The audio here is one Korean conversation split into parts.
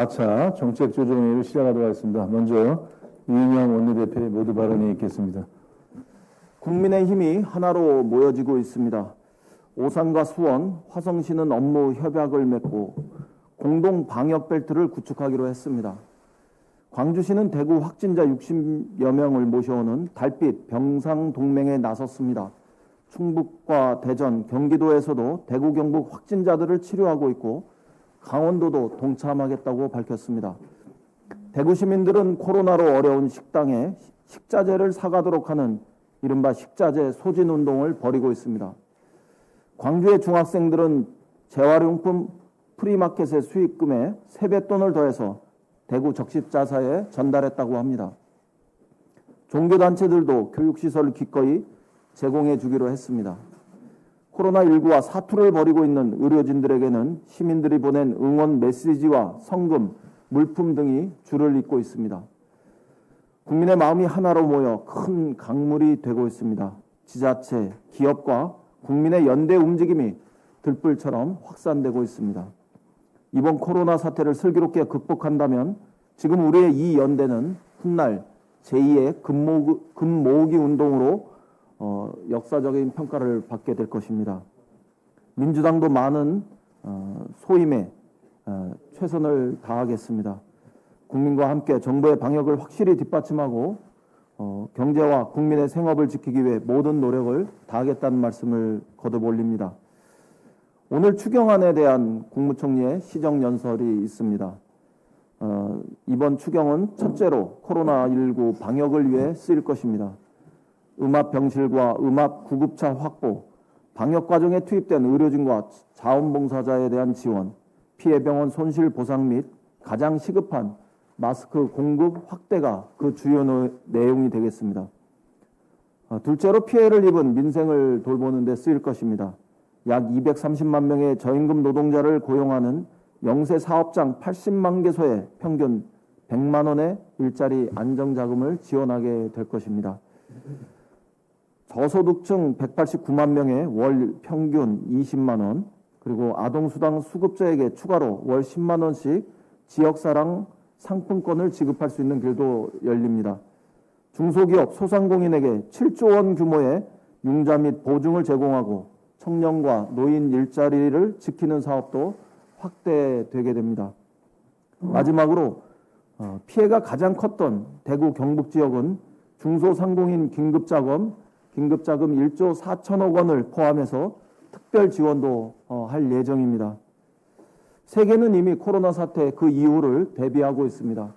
4차 정책조정회의를 시작하도록 하겠습니다. 먼저 이인영 원내대표의 모두 발언이 있겠습니다. 국민의힘이 하나로 모여지고 있습니다. 오산과 수원, 화성시는 업무 협약을 맺고 공동 방역 벨트를 구축하기로 했습니다. 광주시는 대구 확진자 60여 명을 모셔오는 달빛 병상 동맹에 나섰습니다. 충북과 대전, 경기도에서도 대구, 경북 확진자들을 치료하고 있고 강원도도 동참하겠다고 밝혔습니다. 대구 시민들은 코로나로 어려운 식당에 식자재를 사가도록 하는 이른바 식자재 소진운동을 벌이고 있습니다. 광주의 중학생들은 재활용품 프리마켓의 수익금에 세뱃돈을 더해서 대구 적십자사에 전달했다고 합니다. 종교단체들도 교육시설을 기꺼이 제공해 주기로 했습니다. 코로나19와 사투를 벌이고 있는 의료진들에게는 시민들이 보낸 응원 메시지와 성금, 물품 등이 줄을 잇고 있습니다. 국민의 마음이 하나로 모여 큰 강물이 되고 있습니다. 지자체, 기업과 국민의 연대 움직임이 들불처럼 확산되고 있습니다. 이번 코로나 사태를 슬기롭게 극복한다면 지금 우리의 이 연대는 훗날 제2의 금모으기 운동으로 역사적인 평가를 받게 될 것입니다. 민주당도 많은 소임에 최선을 다하겠습니다. 국민과 함께 정부의 방역을 확실히 뒷받침하고 경제와 국민의 생업을 지키기 위해 모든 노력을 다하겠다는 말씀을 거듭 올립니다. 오늘 추경안에 대한 국무총리의 시정연설이 있습니다. 이번 추경은 첫째로 코로나19 방역을 위해 쓰일 것입니다. 음압병실과 음압구급차 확보, 방역 과정에 투입된 의료진과 자원봉사자에 대한 지원, 피해병원 손실 보상 및 가장 시급한 마스크 공급 확대가 그 주요 내용이 되겠습니다. 둘째로 피해를 입은 민생을 돌보는 데 쓰일 것입니다. 약 230만 명의 저임금 노동자를 고용하는 영세 사업장 80만 개소에 평균 100만 원의 일자리 안정자금을 지원하게 될 것입니다. 저소득층 189만 명의 월 평균 20만 원, 그리고 아동수당 수급자에게 추가로 월 10만 원씩 지역사랑 상품권을 지급할 수 있는 길도 열립니다. 중소기업 소상공인에게 7조 원 규모의 융자 및 보증을 제공하고 청년과 노인 일자리를 지키는 사업도 확대되게 됩니다. 마지막으로 피해가 가장 컸던 대구 경북 지역은 중소상공인 긴급자금 1조 4천억 원을 포함해서 특별 지원도 할 예정입니다. 세계는 이미 코로나 사태 그 이후를 대비하고 있습니다.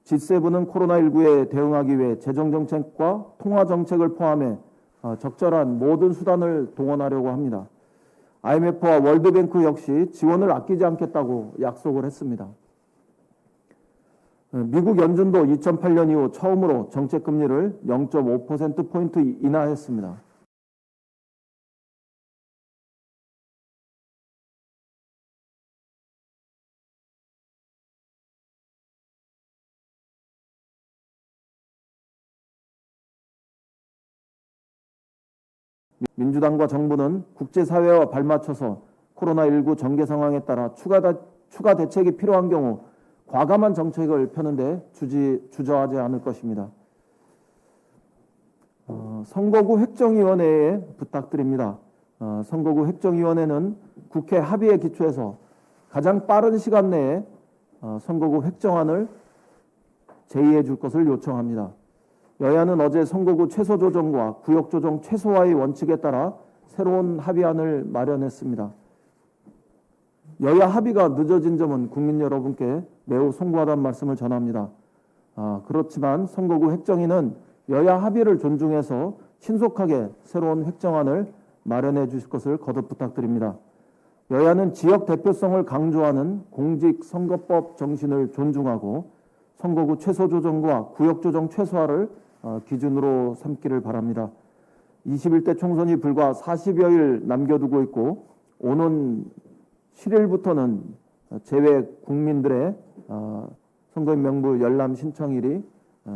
G7은 코로나19에 대응하기 위해 재정정책과 통화정책을 포함해 적절한 모든 수단을 동원하려고 합니다. IMF와 월드뱅크 역시 지원을 아끼지 않겠다고 약속을 했습니다. 미국 연준도 2008년 이후 처음으로 정책금리를 0.5%포인트 인하했습니다. 민주당과 정부는 국제사회와 발맞춰서 코로나19 전개 상황에 따라 추가 대책이 필요한 경우 과감한 정책을 펴는데 주저하지 않을 것입니다. 선거구 획정위원회에 부탁드립니다. 선거구 획정위원회는 국회 합의에 기초해서 가장 빠른 시간 내에 선거구 획정안을 제의해 줄 것을 요청합니다. 여야는 어제 선거구 최소 조정과 구역 조정 최소화의 원칙에 따라 새로운 합의안을 마련했습니다. 여야 합의가 늦어진 점은 국민 여러분께 매우 송구하다는 말씀을 전합니다. 그렇지만 선거구 획정위는 여야 합의를 존중해서 신속하게 새로운 획정안을 마련해 주실 것을 거듭 부탁드립니다. 여야는 지역 대표성을 강조하는 공직선거법 정신을 존중하고 선거구 최소 조정과 구역 조정 최소화를 기준으로 삼기를 바랍니다. 21대 총선이 불과 40여일 남겨두고 있고 오는 7일부터는 재외 국민들의 선거인 명부 열람 신청일이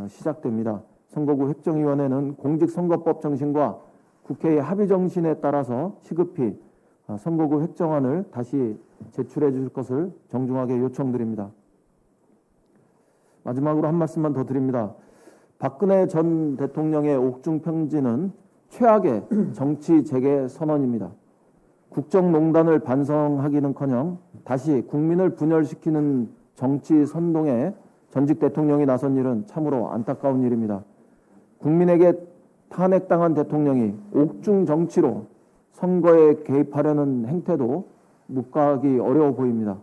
시작됩니다. 선거구 획정위원회는 공직선거법 정신과 국회의 합의 정신에 따라서 시급히 선거구 획정안을 다시 제출해 주실 것을 정중하게 요청드립니다. 마지막으로 한 말씀만 더 드립니다. 박근혜 전 대통령의 옥중 평지는 최악의 정치 재개 선언입니다. 국정농단을 반성하기는커녕 다시 국민을 분열시키는 정치 선동에 전직 대통령이 나선 일은 참으로 안타까운 일입니다. 국민에게 탄핵당한 대통령이 옥중 정치로 선거에 개입하려는 행태도 묵과하기 어려워 보입니다.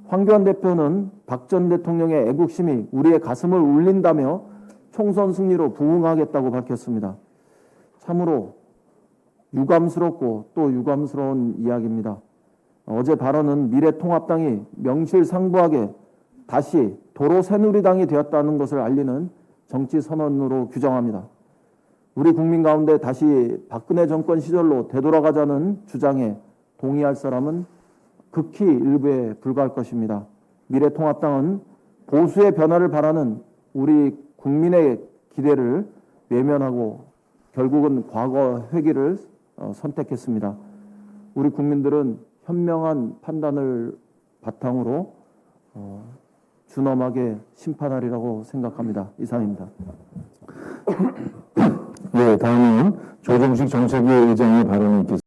황교안 대표는 박 전 대통령의 애국심이 우리의 가슴을 울린다며 총선 승리로 부응하겠다고 밝혔습니다. 참으로 유감스럽고 또 유감스러운 이야기입니다. 어제 발언은 미래통합당이 명실상부하게 다시 도로 새누리당이 되었다는 것을 알리는 정치 선언으로 규정합니다. 우리 국민 가운데 다시 박근혜 정권 시절로 되돌아가자는 주장에 동의할 사람은 극히 일부에 불과할 것입니다. 미래통합당은 보수의 변화를 바라는 우리 국민의 기대를 외면하고 결국은 과거 회귀를 선택했습니다. 우리 국민들은 현명한 판단을 바탕으로 준엄하게 심판하리라고 생각합니다. 이상입니다. 네, 다음은 조정식 정책위 의장의 발언이 있겠습니다.